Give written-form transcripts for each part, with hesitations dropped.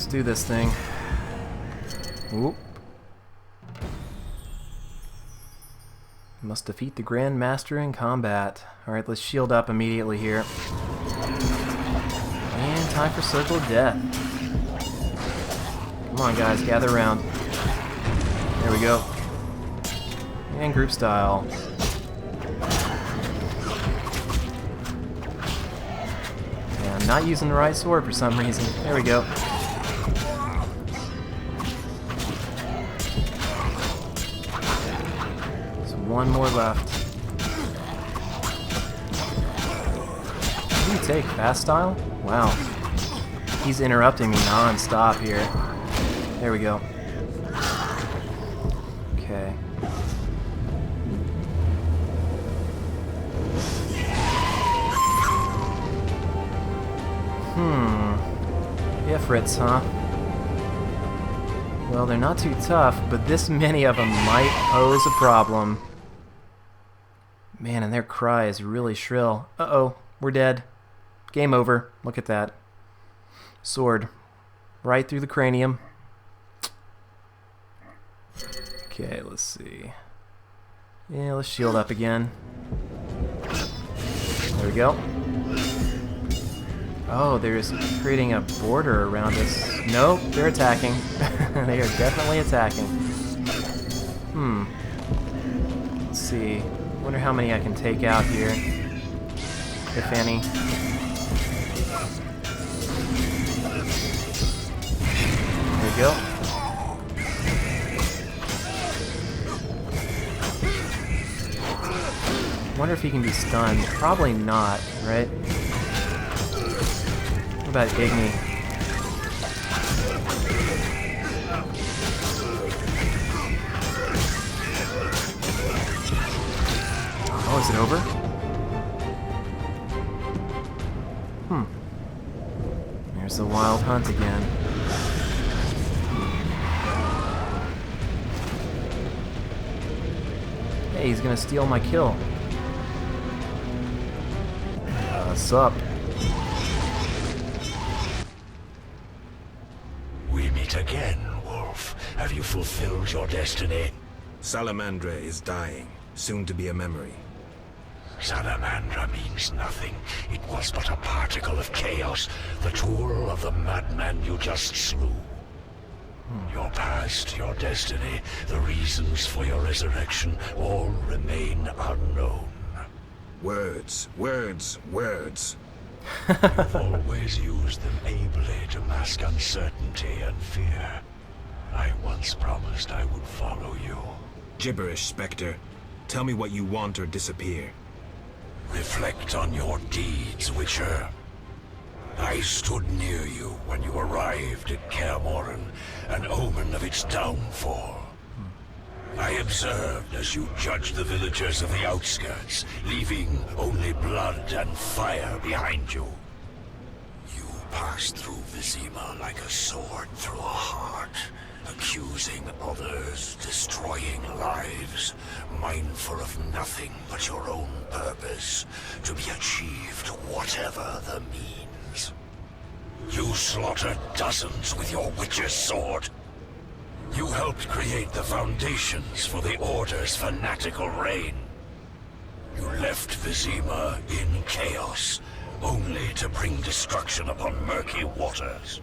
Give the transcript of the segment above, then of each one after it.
Let's do this thing. Oop. Must defeat the Grand Master in combat. Alright, let's shield up immediately here. And time for Circle of Death. Come on guys, gather around. There we go. And group style. Yeah, I'm not using the right sword for some reason. There we go. So one more left. What do you take? Fast style? Wow. He's interrupting me non-stop here. There we go. Okay. Ifrits, huh? Well, they're not too tough, but this many of them might pose a problem. Man, and their cry is really shrill. Uh-oh, we're dead. Game over. Look at that. Sword. Right through the cranium. Okay, let's see. Yeah, let's shield up again. There we go. Oh, they're just creating a border around us. Nope, they're attacking. They are definitely attacking. Let's see. Wonder how many I can take out here. If any. There we go. Wonder if he can be stunned. Probably not, right? What about Igni? Oh, is it over? There's the Wild Hunt again. Hey, he's gonna steal my kill. Sup? We meet again, Wolf. Have you fulfilled your destiny? Salamandra is dying, soon to be a memory. Salamandra means nothing. It was but a particle of chaos, the tool of the madman you just slew. Your past, your destiny, the reasons for your resurrection, all remain unknown. Words, words, words. You've always used them ably to mask uncertainty and fear. I once promised I would follow you. Gibberish, Spectre. Tell me what you want or disappear. Reflect on your deeds, Witcher. I stood near you when you arrived at Kaer Morhen, an omen of its downfall. I observed as you judged the villagers of the outskirts, leaving only blood and fire behind you. You passed through Vizima like a sword through a heart, accusing others, destroying lives, mindful of nothing but your own purpose, to be achieved whatever the means. You slaughtered dozens with your Witcher's sword. You helped create the foundations for the Order's fanatical reign. You left Vizima in chaos, only to bring destruction upon murky waters.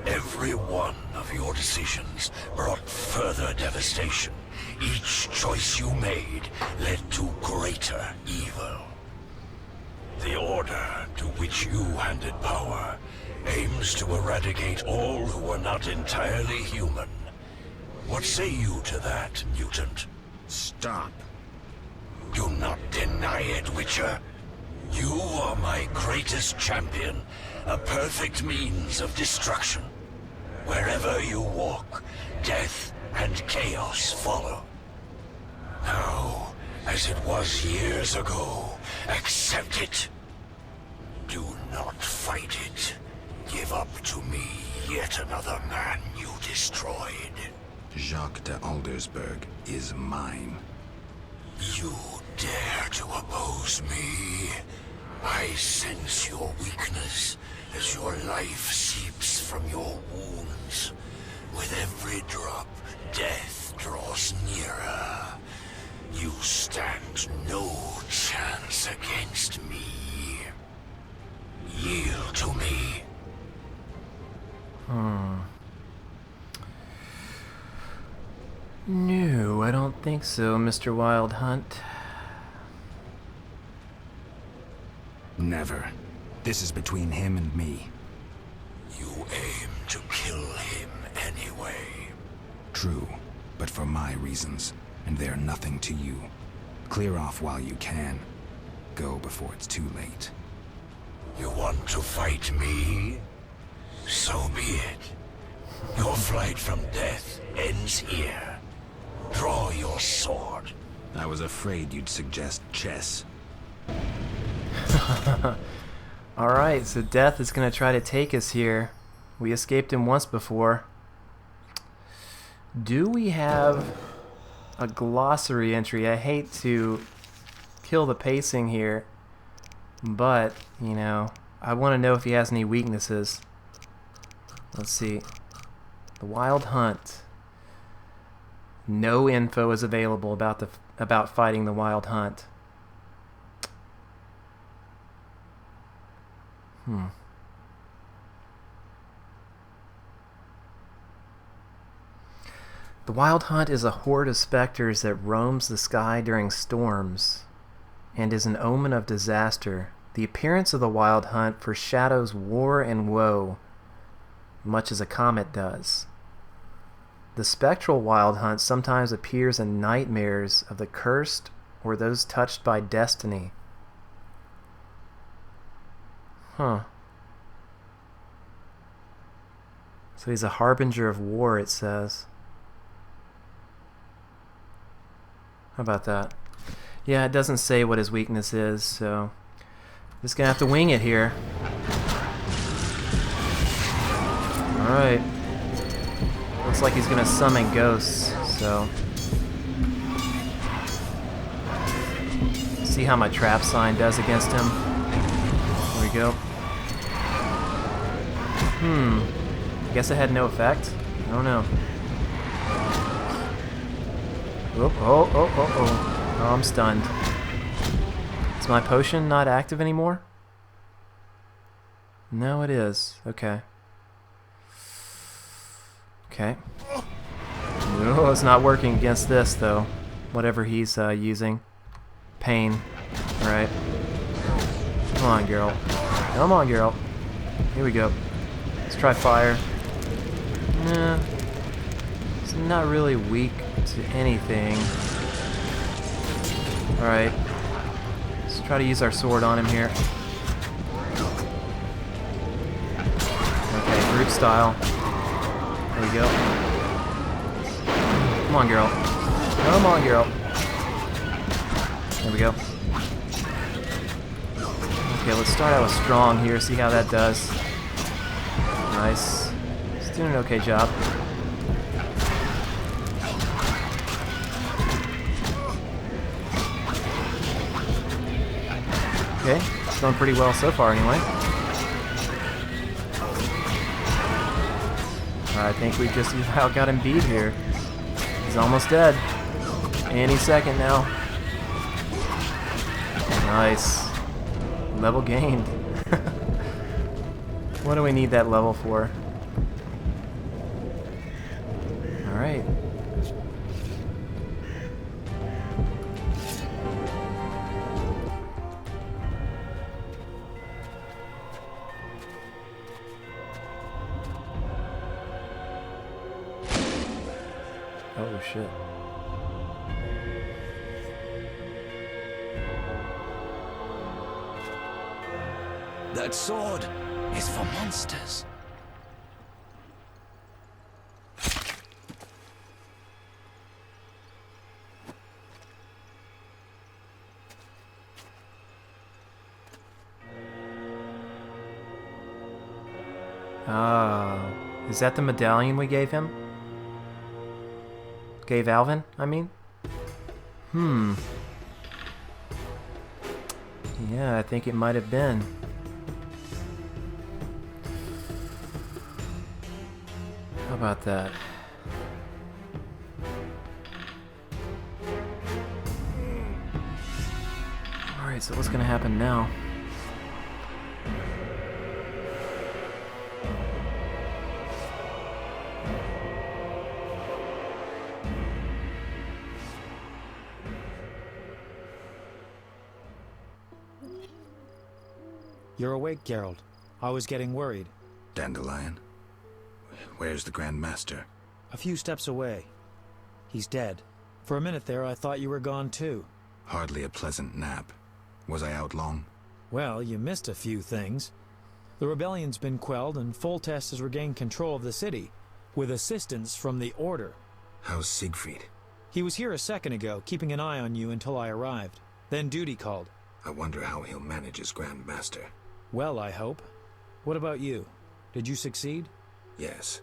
Every one of your decisions brought further devastation. Each choice you made led to greater evil. The Order, to which you handed power, aims to eradicate all who are not entirely human. What say you to that, mutant? Stop. Do not deny it, Witcher. You are my greatest champion, a perfect means of destruction. Wherever you walk, death and chaos follow. Now, as it was years ago, accept it. Do not fight it. Give up to me yet another man you destroyed. Jacques de Aldersberg is mine. You dare to oppose me? I sense your weakness as your life seeps from your wounds. With every drop, death draws nearer. You stand no chance against me. Yield to me. No, I don't think so, Mr. Wild Hunt. Never. This is between him and me. You aim to kill him anyway. True, but for my reasons, and they're nothing to you. Clear off while you can. Go before it's too late. You want to fight me? So be it. Your flight from death ends here. Draw your sword. I was afraid you'd suggest chess. Alright, so Death is going to try to take us here. We escaped him once before. Do we have a glossary entry? I hate to kill the pacing here, but, you know, I want to know if he has any weaknesses. Let's see. The Wild Hunt. No info is available about fighting the Wild Hunt. The Wild Hunt is a horde of specters that roams the sky during storms and is an omen of disaster. The appearance of the Wild Hunt foreshadows war and woe, much as a comet does. The spectral Wild Hunt sometimes appears in nightmares of the cursed or those touched by destiny. Huh. So he's a harbinger of war, it says. How about that? Yeah, it doesn't say what his weakness is, so just gonna have to wing it here. Alright. Looks like he's gonna summon ghosts, so see how my trap sign does against him. There we go. I guess it had no effect. I don't know. Oh, I'm stunned. Is my potion not active anymore? No, it is. Okay. Okay. No, it's not working against this, though. Whatever he's using. Pain. Alright. Come on, Geralt. Come on, Geralt. Here we go. Let's try fire. Nah. It's not really weak to anything. Alright. Let's try to use our sword on him here. Okay, group style. There we go. Come on, Geralt. Come on, Geralt. There we go. Okay, let's start out with strong here, see how that does. Nice. It's doing an okay job. Okay, it's going pretty well so far anyway. I think we just about got him beat here. He's almost dead. Any second now. Nice. Level gained. What do we need that level for? Alright. Oh shit. That sword is for monsters. Ah, is that the medallion we gave him? Gave Alvin, I mean? Yeah, I think it might have been. How about that? Alright, so what's gonna happen now? You're awake, Geralt. I was getting worried. Dandelion? Where's the Grand Master? A few steps away. He's dead. For a minute there, I thought you were gone too. Hardly a pleasant nap. Was I out long? Well, you missed a few things. The rebellion's been quelled and Foltest has regained control of the city, with assistance from the Order. How's Siegfried? He was here a second ago, keeping an eye on you until I arrived. Then duty called. I wonder how he'll manage his Grand Master. Well, I hope. What about you? Did you succeed? Yes.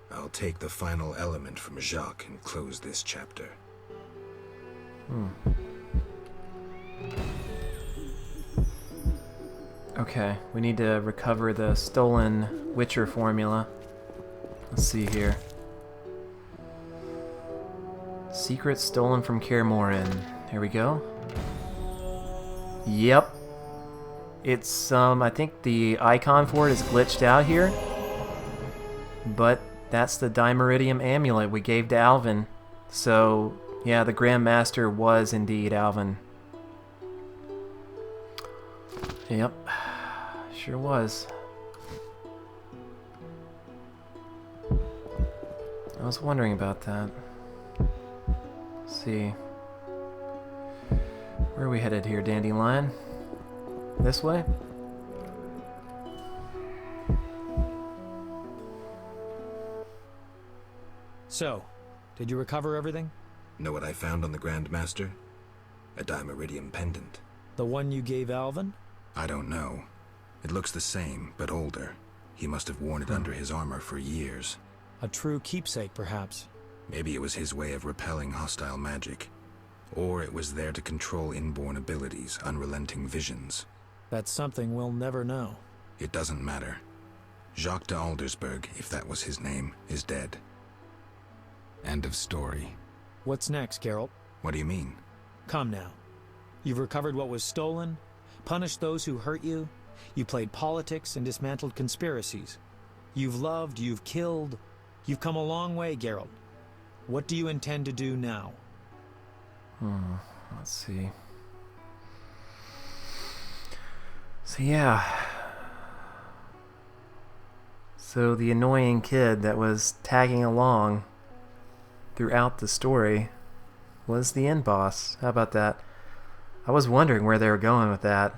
I'll take the final element from Jacques and close this chapter. Okay, we need to recover the stolen Witcher formula. Let's see here. Secret stolen from Kaer Morhen. Here we go. Yep. It's, I think the icon for it is glitched out here. But that's the Dimeridium amulet we gave to Alvin. So, yeah, the Grand Master was indeed Alvin. Yep. Sure was. I was wondering about that. Let's see. Where are we headed here, Dandelion? This way? So, did you recover everything? Know what I found on the Grand Master? A Dimeridium pendant. The one you gave Alvin? I don't know. It looks the same, but older. He must have worn it under his armor for years. A true keepsake, perhaps. Maybe it was his way of repelling hostile magic. Or it was there to control inborn abilities, unrelenting visions. That's something we'll never know. It doesn't matter. Jacques de Aldersberg, if that was his name, is dead. End of story. What's next, Geralt? What do you mean? Come now. You've recovered what was stolen, punished those who hurt you, you played politics and dismantled conspiracies. You've loved, you've killed, you've come a long way, Geralt. What do you intend to do now? Let's see. So yeah. So the annoying kid that was tagging along throughout the story was the end boss. How about that? I was wondering where they were going with that.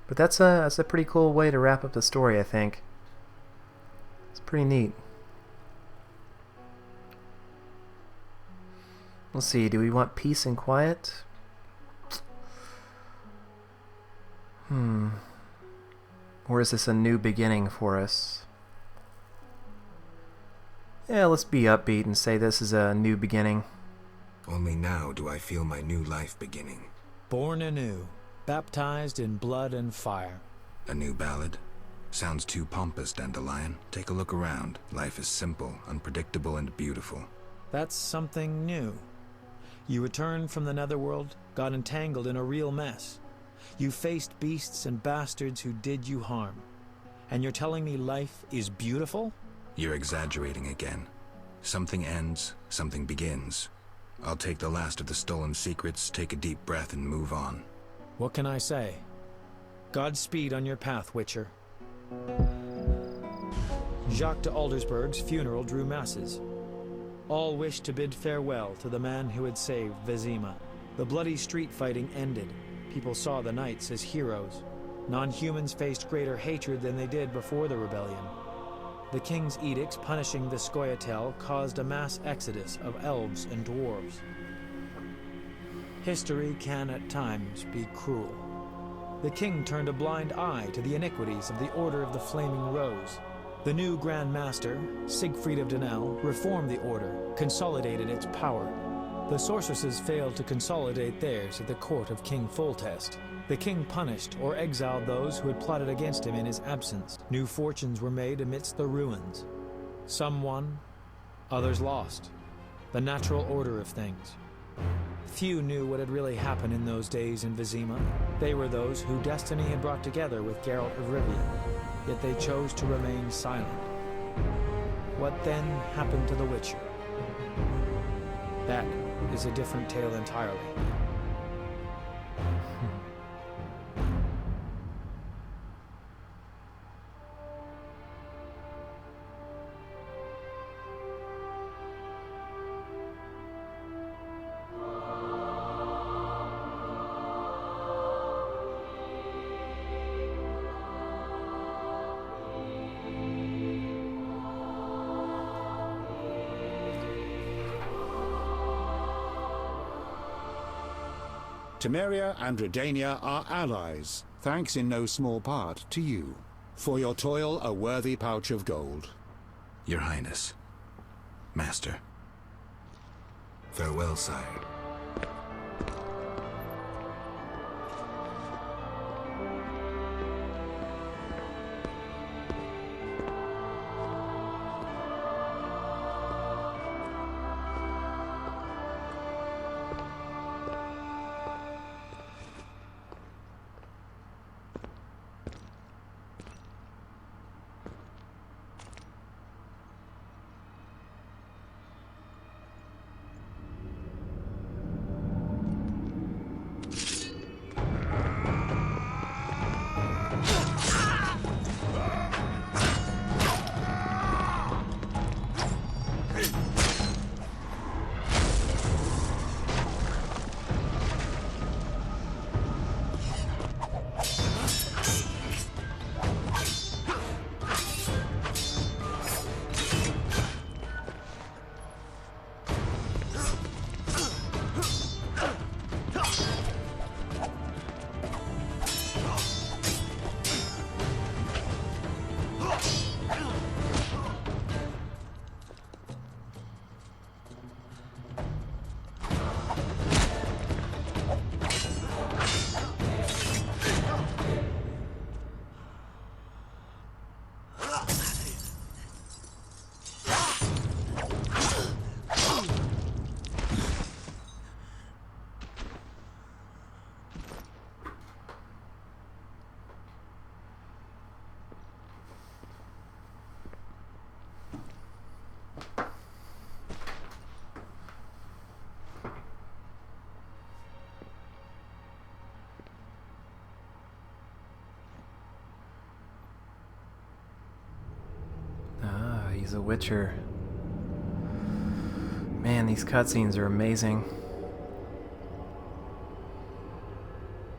But that's a pretty cool way to wrap up the story, I think. It's pretty neat. Let's see, do we want peace and quiet? Or is this a new beginning for us? Yeah, let's be upbeat and say this is a new beginning. Only now do I feel my new life beginning. Born anew, baptized in blood and fire. A new ballad? Sounds too pompous, Dandelion. Take a look around. Life is simple, unpredictable, and beautiful. That's something new. You returned from the Netherworld, got entangled in a real mess. You faced beasts and bastards who did you harm. And you're telling me life is beautiful? You're exaggerating again. Something ends, something begins. I'll take the last of the stolen secrets, take a deep breath, and move on. What can I say? Godspeed on your path, Witcher. Jacques de Aldersberg's funeral drew masses. All wished to bid farewell to the man who had saved Vizima. The bloody street fighting ended. People saw the knights as heroes. Non-humans faced greater hatred than they did before the rebellion. The king's edicts punishing the Scoia'tael caused a mass exodus of elves and dwarves. History can at times be cruel. The king turned a blind eye to the iniquities of the Order of the Flaming Rose. The new Grand Master, Siegfried of Dunel, reformed the Order, consolidated its power. The sorceresses failed to consolidate theirs at the court of King Foltest. The king punished or exiled those who had plotted against him in his absence. New fortunes were made amidst the ruins. Some won, others lost. The natural order of things. Few knew what had really happened in those days in Vizima. They were those who destiny had brought together with Geralt of Rivia, yet they chose to remain silent. What then happened to the Witcher? That is a different tale entirely. Temeria and Redania are allies, thanks in no small part to you. For your toil, a worthy pouch of gold. Your Highness. Master. Farewell, sire. He's a Witcher. Man, these cutscenes are amazing.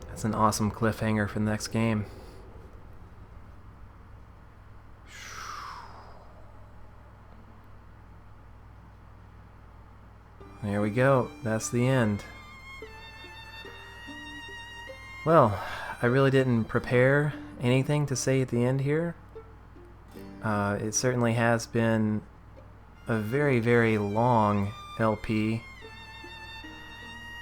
That's an awesome cliffhanger for the next game. There we go. That's the end. Well, I really didn't prepare anything to say at the end here. It certainly has been a very, very long LP.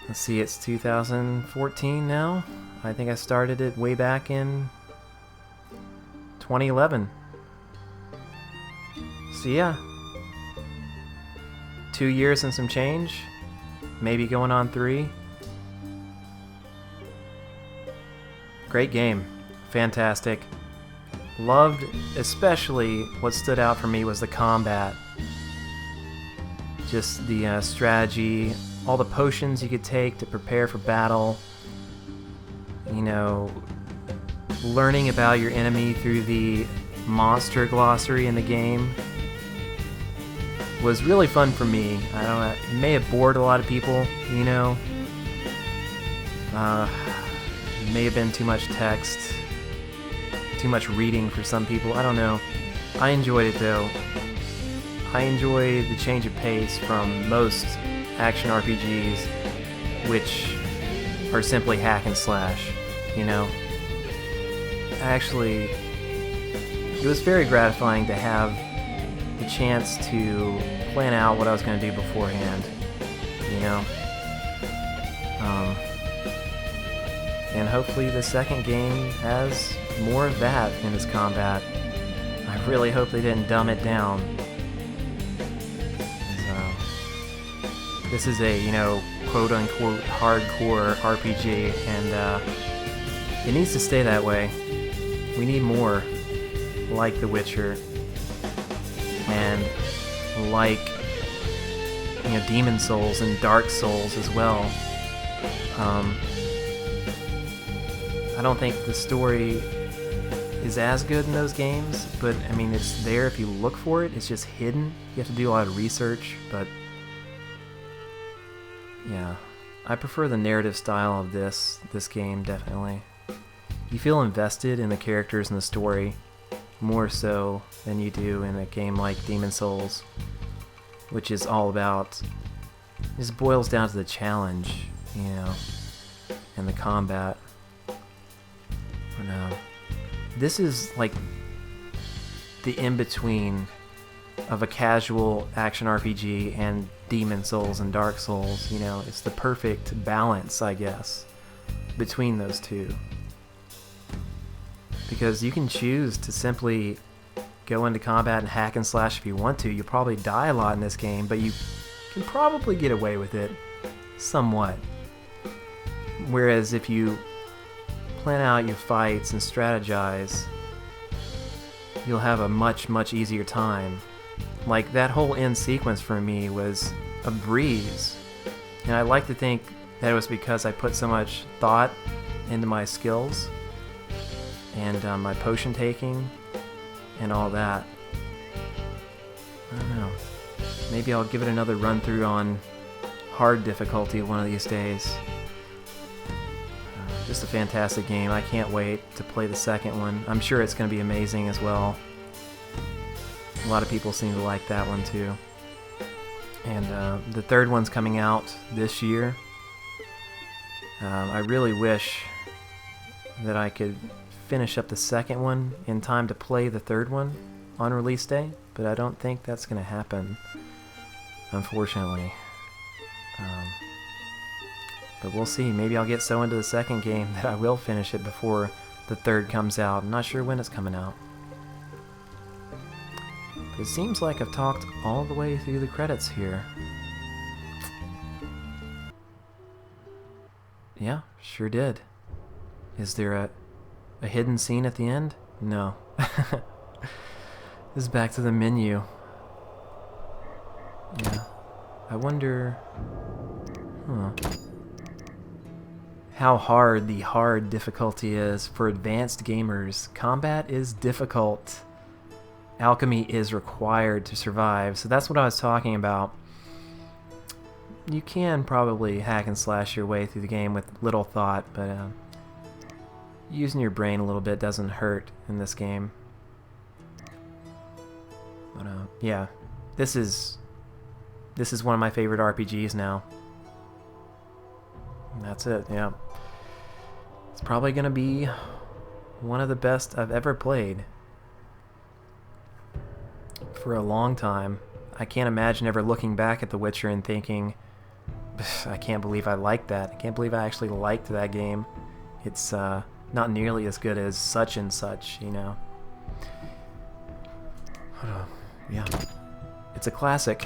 Let's see, it's 2014 now. I think I started it way back in 2011. So yeah, 2 years and some change, maybe going on 3. Great game, fantastic. Loved, especially what stood out for me was the combat. Just the strategy, all the potions you could take to prepare for battle. You know, learning about your enemy through the monster glossary in the game was really fun for me. I don't know, it may have bored a lot of people, you know. May have been too much text. Too much reading for some people, I don't know. I enjoyed it though. I enjoy the change of pace from most action RPGs, which are simply hack and slash, you know. Actually, it was very gratifying to have the chance to plan out what I was going to do beforehand, you know. and hopefully the second game has more of that in its combat. I really hope they didn't dumb it down. So, this is a, you know, quote-unquote hardcore RPG, and it needs to stay that way. We need more like The Witcher, and like, you know, Demon Souls and Dark Souls as well. I don't think the story is as good in those games, but I mean, it's there if you look for it. It's just hidden. You have to do a lot of research, but yeah, I prefer the narrative style of this game, definitely. You feel invested in the characters and the story more so than you do in a game like Demon Souls, which is all about, it just boils down to the challenge, you know, and the combat. But no, this is like the in-between of a casual action RPG and Demon Souls and Dark Souls. You know, it's the perfect balance, I guess, between those two. Because you can choose to simply go into combat and hack and slash if you want to. You'll probably die a lot in this game, but you can probably get away with it somewhat. Whereas if you plan out your fights and strategize, you'll have a much, much easier time. Like, that whole end sequence for me was a breeze. And I like to think that it was because I put so much thought into my skills and my potion taking and all that. I don't know. Maybe I'll give it another run through on hard difficulty one of these days. Just a fantastic game. I can't wait to play the second one. I'm sure it's going to be amazing as well. A lot of people seem to like that one too. And the third one's coming out this year. I really wish that I could finish up the second one in time to play the third one on release day, but I don't think that's going to happen, unfortunately. But we'll see. Maybe I'll get so into the second game that I will finish it before the third comes out. I'm not sure when it's coming out. But it seems like I've talked all the way through the credits here. Yeah, sure did. Is there a hidden scene at the end? No. This is back to the menu. Yeah. I wonder... how hard the hard difficulty is for advanced gamers. Combat is difficult. Alchemy is required to survive. So that's what I was talking about. You can probably hack and slash your way through the game with little thought, but using your brain a little bit doesn't hurt in this game. But yeah, this is one of my favorite RPGs now. And that's it, yeah. It's probably gonna be one of the best I've ever played for a long time. I can't imagine ever looking back at The Witcher and thinking, I can't believe I liked that. I can't believe I actually liked that game. It's not nearly as good as such and such, you know. Yeah, it's a classic.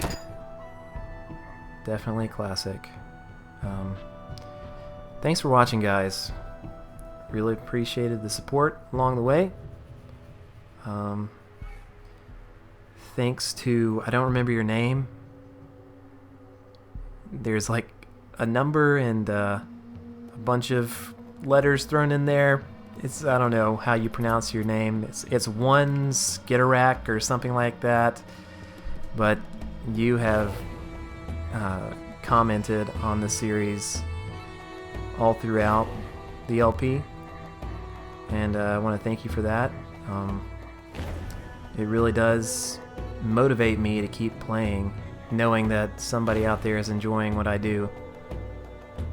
Definitely a classic. Thanks for watching, guys. Really appreciated the support along the way. Thanks to, I don't remember your name. There's like a number and a bunch of letters thrown in there. It's, I don't know how you pronounce your name. It's one Skitterack or something like that. But you have commented on the series all throughout the LP, and I want to thank you for that. It really does motivate me to keep playing, knowing that somebody out there is enjoying what I do.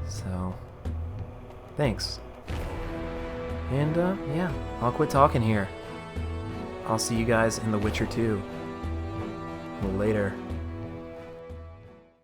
So, thanks. And yeah, I'll quit talking here. I'll see you guys in The Witcher 2. Later.